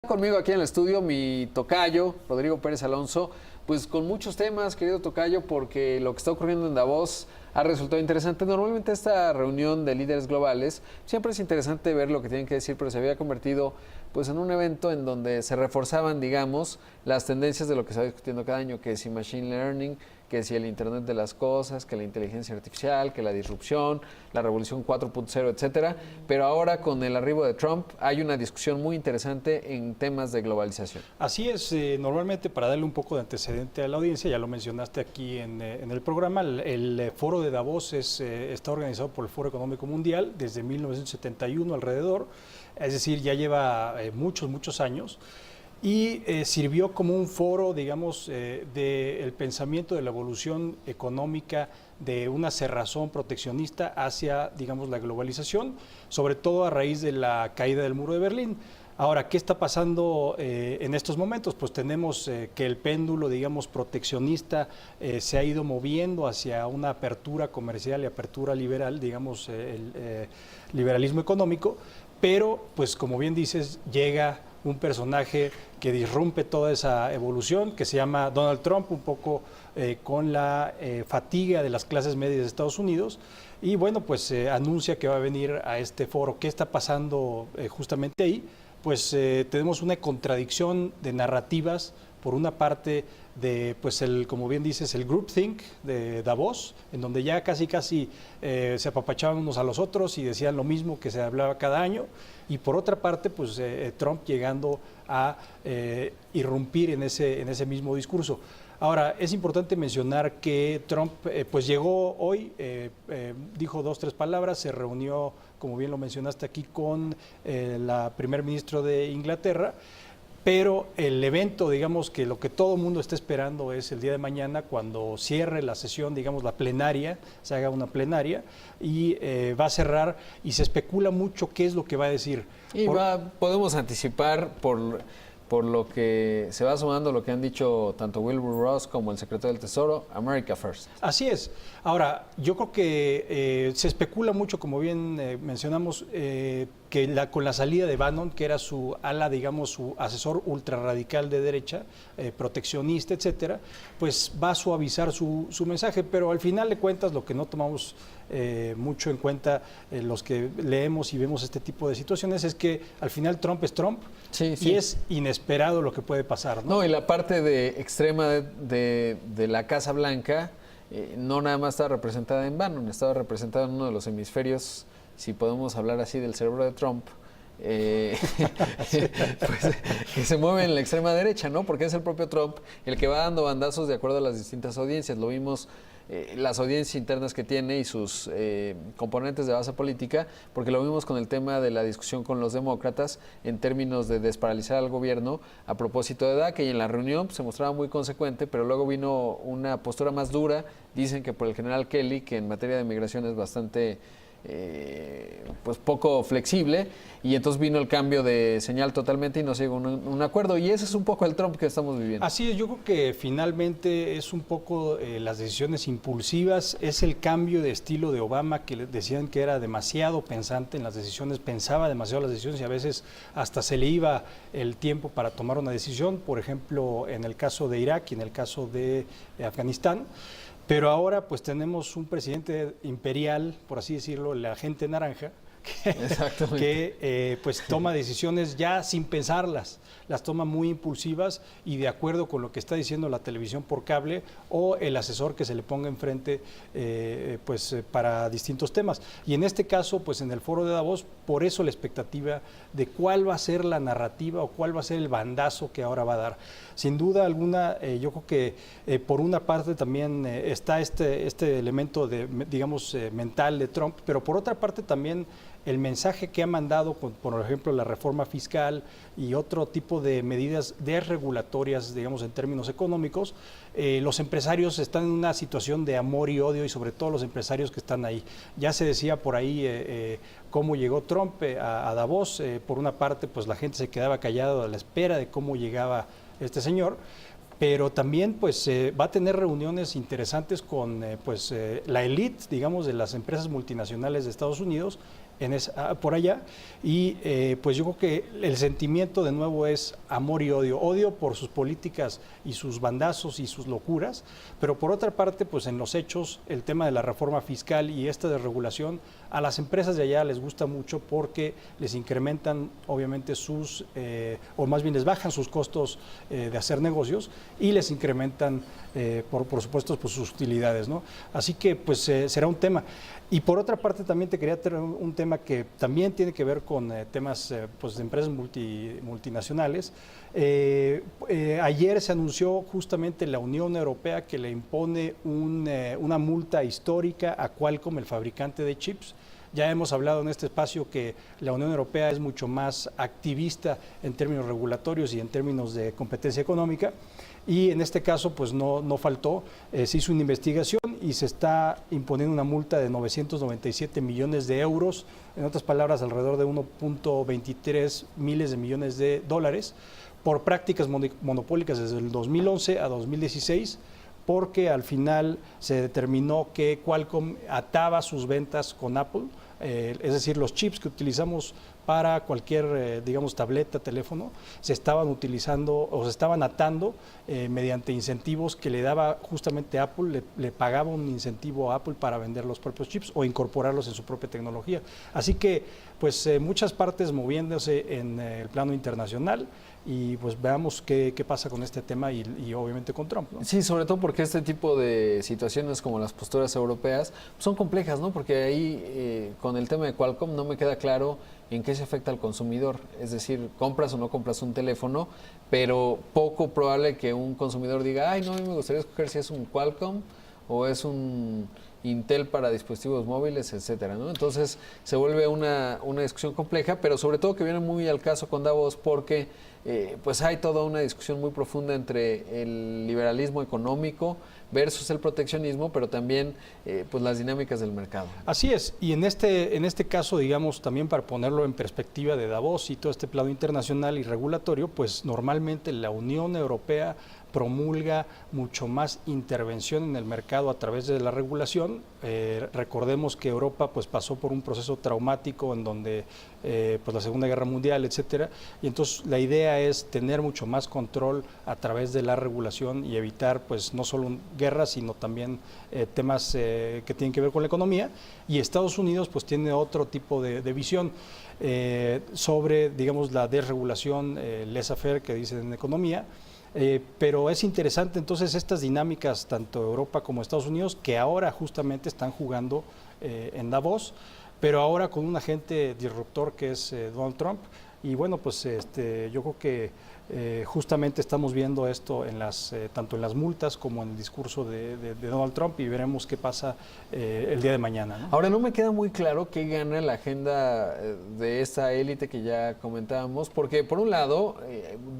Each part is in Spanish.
Conmigo aquí en el estudio mi tocayo, Rodrigo Pérez Alonso, pues con muchos temas, querido tocayo, porque lo que está ocurriendo en Davos ha resultado interesante. Normalmente esta reunión de líderes globales siempre es interesante ver lo que tienen que decir, pero se había convertido pues en un evento en donde se reforzaban, digamos, las tendencias de lo que se va discutiendo cada año, que si machine learning, que si el Internet de las cosas, que la inteligencia artificial, que la disrupción, la revolución 4.0, etcétera. Pero ahora con el arribo de Trump hay una discusión muy interesante en temas de globalización. Así es, normalmente para darle un poco de antecedente a la audiencia, ya lo mencionaste aquí en el programa, el foro de Davos está organizado por el Foro Económico Mundial desde 1971 alrededor, es decir, ya lleva muchos años. Y sirvió como un foro, digamos, del pensamiento de la evolución económica de una cerrazón proteccionista hacia, digamos, la globalización, sobre todo a raíz de la caída del muro de Berlín. Ahora, ¿qué está pasando en estos momentos? Pues tenemos que el péndulo, digamos, proteccionista se ha ido moviendo hacia una apertura comercial y apertura liberal, digamos, el liberalismo económico, pero, pues como bien dices, llega un personaje que disrumpe toda esa evolución, que se llama Donald Trump, un poco con la fatiga de las clases medias de Estados Unidos, y bueno, pues anuncia que va a venir a este foro. ¿Qué está pasando justamente ahí? Pues tenemos una contradicción de narrativas, por una parte de, pues como bien dices, el groupthink de Davos, en donde ya casi se apapachaban unos a los otros y decían lo mismo que se hablaba cada año, y por otra parte, pues Trump llegando a irrumpir en ese mismo discurso. Ahora, es importante mencionar que Trump pues llegó hoy, dijo 2, 3 palabras, se reunió, como bien lo mencionaste aquí, con la primer ministro de Inglaterra, pero el evento, digamos que lo que todo el mundo está esperando es el día de mañana, cuando cierre la sesión, digamos la plenaria, se haga una plenaria y va a cerrar, y se especula mucho qué es lo que va a decir. Y podemos anticipar por lo que se va sumando lo que han dicho tanto Wilbur Ross como el secretario del Tesoro, America First. Así es. Ahora, yo creo que se especula mucho, como bien mencionamos, que con la salida de Bannon, que era su ala, digamos, su asesor ultrarradical de derecha, proteccionista, etcétera, pues va a suavizar su mensaje, pero al final de cuentas lo que no tomamos mucho en cuenta los que leemos y vemos este tipo de situaciones es que al final Trump es Trump, sí. Y es inesperado lo que puede pasar, ¿no? No, y la parte extrema de la Casa Blanca no nada más estaba representada en Bannon, estaba representada en uno de los hemisferios, si podemos hablar así, del cerebro de Trump, pues, que se mueve en la extrema derecha, ¿no? Porque es el propio Trump el que va dando bandazos de acuerdo a las distintas audiencias. Lo vimos, las audiencias internas que tiene y sus componentes de base política, porque lo vimos con el tema de la discusión con los demócratas en términos de desparalizar al gobierno a propósito de DACA, y en la reunión pues, se mostraba muy consecuente, pero luego vino una postura más dura, dicen que por el general Kelly, que en materia de migración es bastante pues poco flexible, y entonces vino el cambio de señal totalmente y no se llegó a un acuerdo, y ese es un poco el Trump que estamos viviendo. Así es, yo creo que finalmente es un poco las decisiones impulsivas, es el cambio de estilo de Obama, que decían que era demasiado pensante en las decisiones, pensaba demasiado las decisiones y a veces hasta se le iba el tiempo para tomar una decisión, por ejemplo en el caso de Irak y en el caso de Afganistán. Pero ahora pues tenemos un presidente imperial, por así decirlo, la gente naranja, que pues toma decisiones ya sin pensarlas, las toma muy impulsivas y de acuerdo con lo que está diciendo la televisión por cable o el asesor que se le ponga enfrente para distintos temas. Y en este caso, pues en el foro de Davos, por eso la expectativa de cuál va a ser la narrativa o cuál va a ser el bandazo que ahora va a dar. Sin duda alguna, yo creo que por una parte también está este elemento de, digamos, mental de Trump, pero por otra parte también el mensaje que ha mandado, por ejemplo, la reforma fiscal y otro tipo de medidas desregulatorias, digamos, en términos económicos, los empresarios están en una situación de amor y odio, y sobre todo los empresarios que están ahí. Ya se decía por ahí cómo llegó Trump a Davos. Por una parte, pues la gente se quedaba callada a la espera de cómo llegaba este señor, pero también pues va a tener reuniones interesantes con la élite, digamos, de las empresas multinacionales de Estados Unidos, por allá, y pues yo creo que el sentimiento de nuevo es amor y odio por sus políticas y sus bandazos y sus locuras, pero por otra parte, pues en los hechos, el tema de la reforma fiscal y esta desregulación, a las empresas de allá les gusta mucho porque les incrementan obviamente o más bien les bajan sus costos de hacer negocios y les incrementan, por supuesto, pues sus utilidades, ¿no? Así que pues será un tema. Y por otra parte también te quería traer un tema que también tiene que ver con temas pues de empresas multinacionales. Ayer se anunció justamente la Unión Europea que le impone una multa histórica a Qualcomm, el fabricante de chips. Ya hemos hablado en este espacio que la Unión Europea es mucho más activista en términos regulatorios y en términos de competencia económica. Y en este caso, pues no faltó, se hizo una investigación y se está imponiendo una multa de 997 millones de euros, en otras palabras, alrededor de 1.23 miles de millones de dólares, por prácticas monopólicas desde el 2011 a 2016, porque al final se determinó que Qualcomm ataba sus ventas con Apple, es decir, los chips que utilizamos para cualquier, digamos, tableta, teléfono, se estaban utilizando o se estaban atando mediante incentivos que le daba justamente Apple, le pagaba un incentivo a Apple para vender los propios chips o incorporarlos en su propia tecnología. Así que, pues, muchas partes moviéndose en el plano internacional y pues veamos qué pasa con este tema y obviamente con Trump, ¿no? Sí, sobre todo porque este tipo de situaciones como las posturas europeas son complejas, ¿no? Porque ahí con el tema de Qualcomm no me queda claro en qué se afecta al consumidor. Es decir, compras o no compras un teléfono, pero poco probable que un consumidor diga, ay, no, a mí me gustaría escoger si es un Qualcomm o es un Intel para dispositivos móviles, etcétera, ¿no? Entonces se vuelve una discusión compleja, pero sobre todo que viene muy al caso con Davos porque pues hay toda una discusión muy profunda entre el liberalismo económico versus el proteccionismo, pero también pues las dinámicas del mercado. Así es, y en este caso, digamos, también para ponerlo en perspectiva de Davos y todo este plano internacional y regulatorio, pues normalmente la Unión Europea promulga mucho más intervención en el mercado a través de la regulación. Recordemos que Europa pues pasó por un proceso traumático en donde pues la Segunda Guerra Mundial, etcétera, y entonces la idea es tener mucho más control a través de la regulación y evitar pues no solo guerras, sino también temas que tienen que ver con la economía, y Estados Unidos pues tiene otro tipo de visión sobre, digamos, la desregulación, laissez-faire que dicen en economía. Pero es interesante entonces estas dinámicas, tanto Europa como Estados Unidos, que ahora justamente están jugando en Davos, pero ahora con un agente disruptor que es Donald Trump. Y bueno, pues yo creo que justamente estamos viendo esto en tanto en las multas como en el discurso de Donald Trump, y veremos qué pasa el día de mañana, ¿no? Ahora, no me queda muy claro qué gana la agenda de esta élite que ya comentábamos, porque por un lado,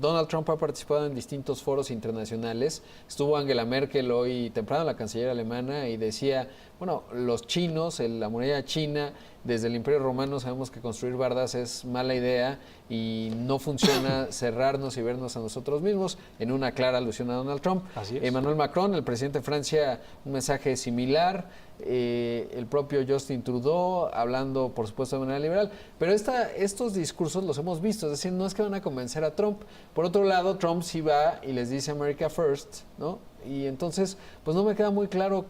Donald Trump ha participado en distintos foros internacionales. Estuvo Angela Merkel hoy temprano, la canciller alemana, y decía, bueno, los chinos, la muralla china, desde el Imperio Romano sabemos que construir bardas es mala idea y no funciona cerrarnos y vernos a nosotros mismos, en una clara alusión a Donald Trump. Así es. Emmanuel Macron, el presidente de Francia, un mensaje similar. El propio Justin Trudeau hablando, por supuesto, de manera liberal. Pero estos discursos los hemos visto, es decir, no es que van a convencer a Trump. Por otro lado, Trump sí va y les dice America First, ¿no? Y entonces, pues no me queda muy claro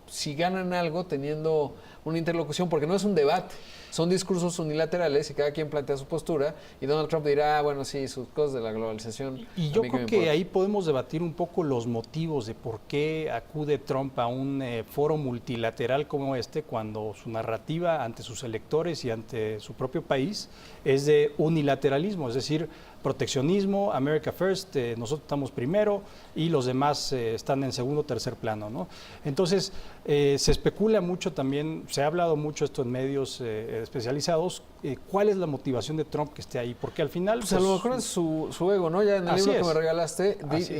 si ganan algo teniendo una interlocución, porque no es un debate, son discursos unilaterales y cada quien plantea su postura, y Donald Trump dirá, bueno, sí, sus cosas de la globalización. Y yo creo que ahí podemos debatir un poco los motivos de por qué acude Trump a un foro multilateral como este, cuando su narrativa ante sus electores y ante su propio país es de unilateralismo, es decir, proteccionismo, America First, nosotros estamos primero y los demás están en segundo o tercer plano, ¿no? Entonces, se especula mucho también, se ha hablado mucho esto en medios especializados, ¿cuál es la motivación de Trump que esté ahí? Porque al final... Pues a lo mejor es su ego, ¿no? Ya en el libro que me regalaste,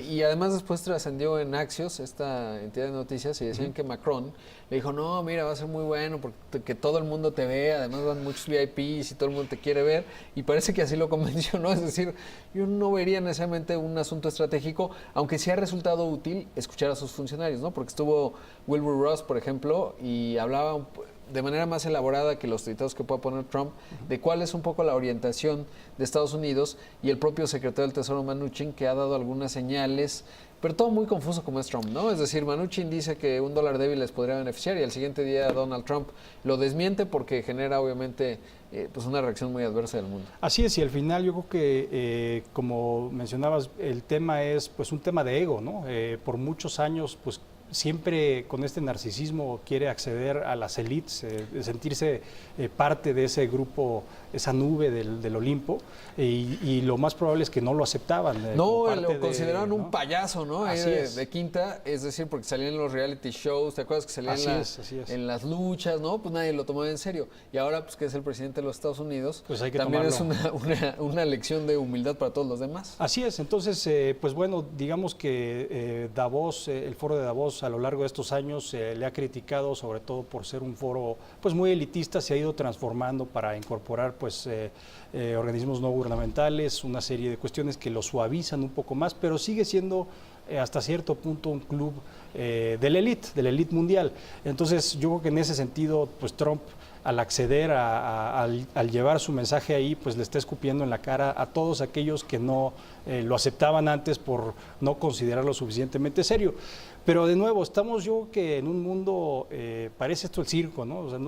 y además después trascendió en Axios, esta entidad de noticias, y decían que Macron le dijo, no, mira, va a ser muy bueno porque que todo el mundo te ve, además van muchos VIPs y todo el mundo te quiere ver, y parece que así lo convenció, ¿no? Es decir, yo no vería necesariamente un asunto estratégico, aunque sí ha resultado útil escuchar a sus funcionarios, ¿no? Porque estuvo Wilbur Ross, por ejemplo, y hablaba de manera más elaborada que los tuitados que pueda poner Trump, de cuál es un poco la orientación de Estados Unidos, y el propio secretario del Tesoro Mnuchin, que ha dado algunas señales, pero todo muy confuso como es Trump, ¿no? Es decir, Mnuchin dice que un dólar débil les podría beneficiar y al siguiente día Donald Trump lo desmiente porque genera obviamente pues una reacción muy adversa del mundo. Así es, y al final yo creo que, como mencionabas, el tema es pues un tema de ego, ¿no? Por muchos años, pues siempre con este narcisismo quiere acceder a las élites, sentirse parte de ese grupo, esa nube del Olimpo, y lo más probable es que no lo aceptaban. No, lo consideraban un payaso, ¿no? Así es. De quinta, es decir, porque salían en los reality shows, ¿te acuerdas que salían en las luchas, ¿no? Pues nadie lo tomaba en serio. Y ahora, pues que es el presidente de los Estados Unidos, pues hay que también tomarlo. Es una lección de humildad para todos los demás. Así es, entonces, pues bueno, digamos que Davos, el foro de Davos a lo largo de estos años le ha criticado, sobre todo por ser un foro pues muy elitista, se ha ido transformando para incorporar pues organismos no gubernamentales, una serie de cuestiones que lo suavizan un poco más, pero sigue siendo hasta cierto punto un club de la élite mundial. Entonces yo creo que en ese sentido pues Trump, al acceder al llevar su mensaje ahí, pues le está escupiendo en la cara a todos aquellos que no lo aceptaban antes por no considerarlo suficientemente serio. Pero de nuevo, estamos yo creo que en un mundo, parece esto el circo, ¿no? O sea,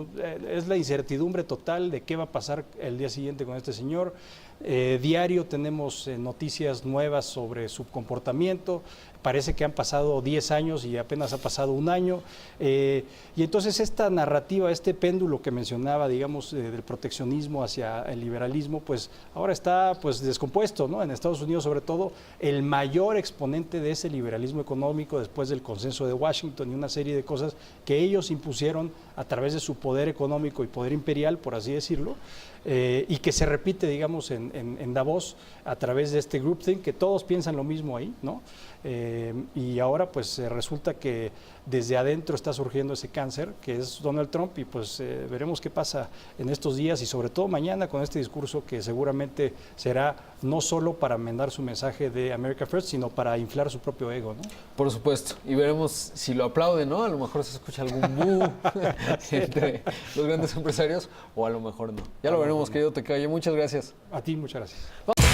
es la incertidumbre total de qué va a pasar el día siguiente con este señor. Diario tenemos noticias nuevas sobre su comportamiento. Parece que han pasado 10 años y apenas ha pasado un año. Y entonces esta narrativa, este péndulo que mencionaba, digamos, del proteccionismo hacia el liberalismo, pues ahora está pues descompuesto, ¿no? En Estados Unidos, sobre todo, el mayor exponente de ese liberalismo económico después del consenso de Washington y una serie de cosas que ellos impusieron a través de su poder económico y poder imperial, por así decirlo, y que se repite, digamos, en Davos a través de este groupthink, que todos piensan lo mismo ahí, ¿no? Y ahora pues resulta que desde adentro está surgiendo ese cáncer que es Donald Trump, y pues veremos qué pasa en estos días y sobre todo mañana con este discurso que seguramente será no solo para enmendar su mensaje de America First, sino para inflar su propio ego, ¿no? Por supuesto, y veremos si lo aplauden, ¿no? A lo mejor se escucha algún bú entre los grandes empresarios, o a lo mejor no. Ya lo veremos, querido Tocayo. Muchas gracias. A ti, muchas gracias.